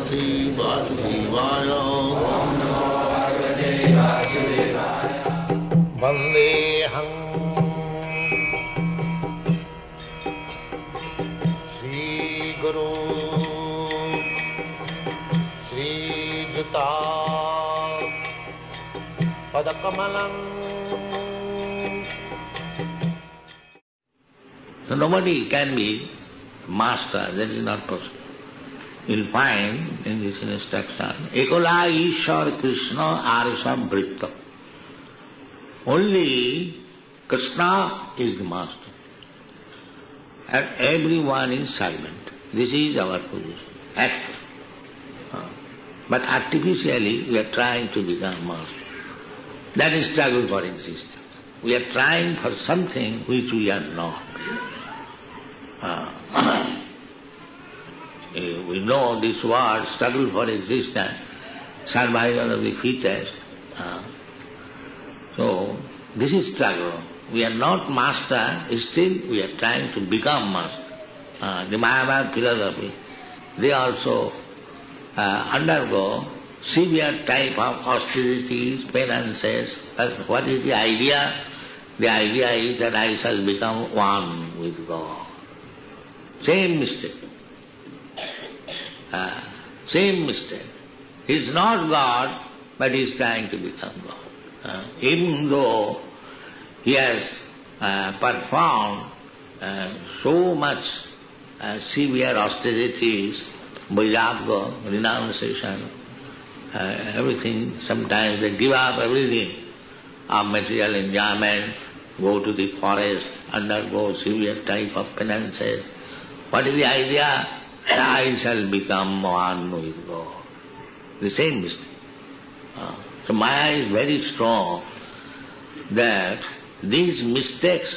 Bhagavate Vasudevaya. Vandeham Shri Guru Shri Juta Padakamalam. So nobody can be master, that is not possible. You'll find in this instruction, Ekola Ishwar Krishna Arisa Vritta. Only Krishna is the master. And everyone is servant. This is our position. Actually. But artificially we are trying to become master. That is struggle for existence. We are trying for something which we are not. We know this word, struggle for existence, survival of the fittest. So, this is struggle. We are not master, still we are trying to become master. The Mayavad philosophy, they also undergo severe type of austerities, penances. What is the idea? The idea is that I shall become one with God. Same mistake. Same mistake. He is not God, but he is trying to become God. Even though he has performed so much severe austerities, vairagya, renunciation, everything, sometimes they give up everything of material enjoyment, go to the forest, undergo severe type of penances. What is the idea? I shall become one with God. The same mistake. So Maya is very strong that these mistakes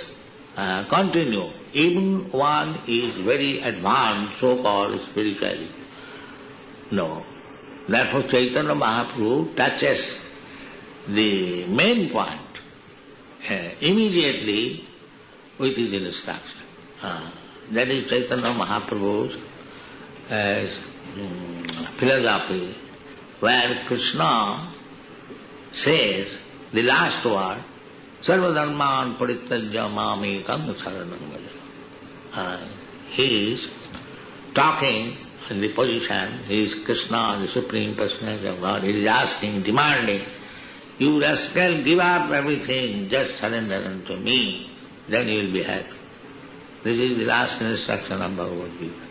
continue. Even one is very advanced, so-called spiritually. No. Therefore Chaitanya Mahaprabhu touches the main point immediately with his instruction. That is Chaitanya Mahaprabhu's philosophy, where Krishna says the last word, Sarva dharman parityajya mamekam saranam vraja. He is talking in the position, he is Krishna, the Supreme Personality of God. He is asking, demanding, you rascal, give up everything, just surrender unto me, then you will be happy. This is the last instruction of Bhagavad Gita.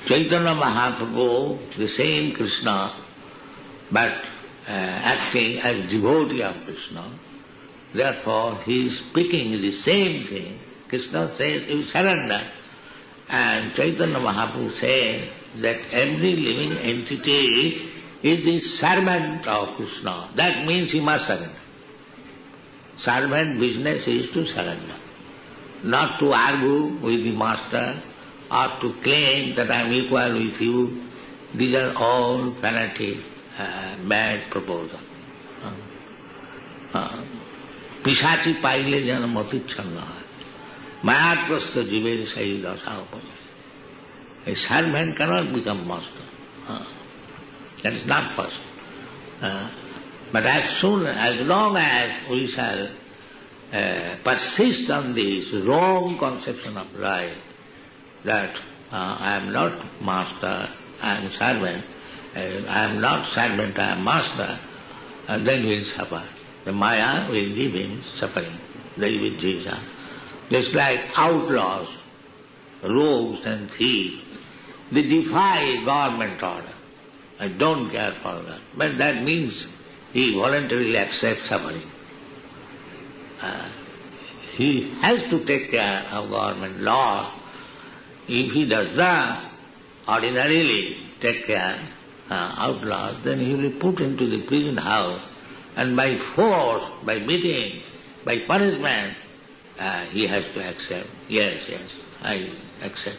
Chaitanya Mahaprabhu, the same Krishna, but acting as devotee of Krishna, therefore he is speaking the same thing. Krishna says, you surrender. And Chaitanya Mahaprabhu says that every living entity is the servant of Krishna. That means he must surrender. Servant business is to surrender. Not to argue with the master or to claim that I am equal with you. These are all fanatic, bad proposals. Pisachi paile jana matichhanna hai. Mayaprastha jiver sahi dasa upaya. A servant cannot become master. That is not possible. But as long as we shall persist on this wrong conception of life, that I am not master, I am servant, I am not servant, I am master, then we will suffer. The Maya will give him suffering. They will Jesus. Just like outlaws, rogues and thieves, they defy government order. I don't care for that. But that means he voluntarily accepts suffering. He has to take care of government law. If he does not ordinarily take care outlaws, then he will be put into the prison house, and by force, by beating, by punishment, he has to accept. Yes, I accept.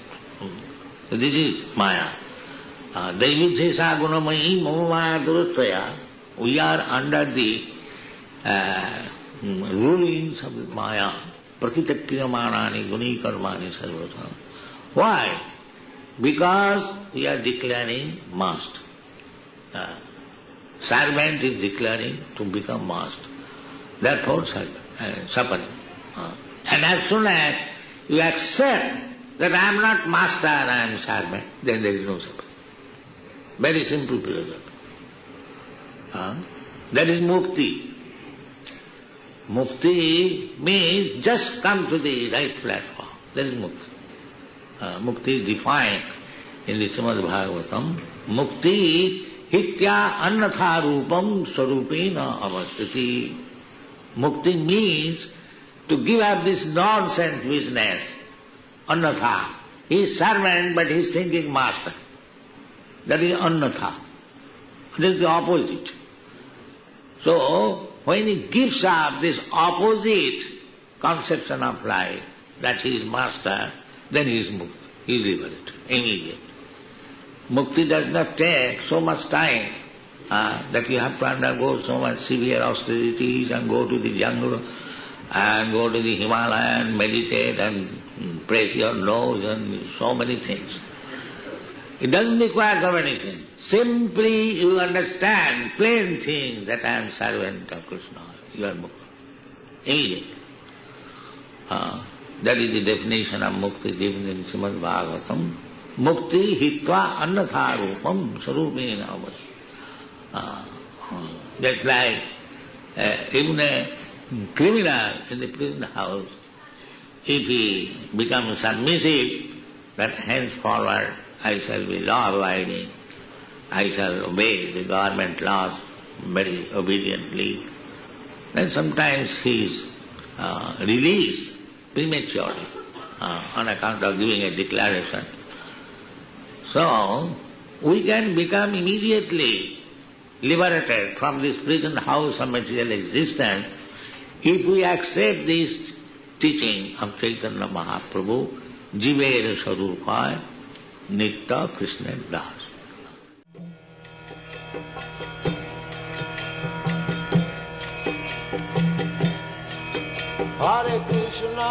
So this is Maya. Daividhesa gunamayi mamamaya duruttvaya. We are under the rulings of Maya. Prakritakriyamanani guni karmani sarvata. Why? Because we are declaring master. Servant is declaring to become master. Therefore suffering. And as soon as you accept that I am not master, I am servant, then there is no suffering. Very simple philosophy. That is mukti. Mukti means just come to the right platform. That is mukti. Mukti is defined in the Srimad Bhagavatam. Mukti hitya annatha rupam sarupena avastati. Mukti means to give up this nonsense business. Annatha. He is servant but he is thinking master. That is annatha. That is the opposite. So, when he gives up this opposite conception of life, that he is master, then he is mukti. He is liberated immediately. Mukti does not take so much time that you have to undergo so much severe austerities and go to the jungle and go to the Himalaya and meditate and press your nose and so many things. It doesn't require so many things. Simply you understand plain thing that I am servant of Krishna. You are mukti. Immediately. That is the definition of mukti given in Srimad Bhagavatam. Mukti hitva annatha rupam sarupena avas. Just like even a criminal in the prison house, if he becomes submissive, that henceforward I shall be law-abiding, I shall obey the government laws very obediently, then sometimes he is released prematurely on account of giving a declaration. So, we can become immediately liberated from this prison house of material existence if we accept this teaching of Chaitanya Mahaprabhu, Jivera Sarupaya Nitya Krishna Das. Hare Krishna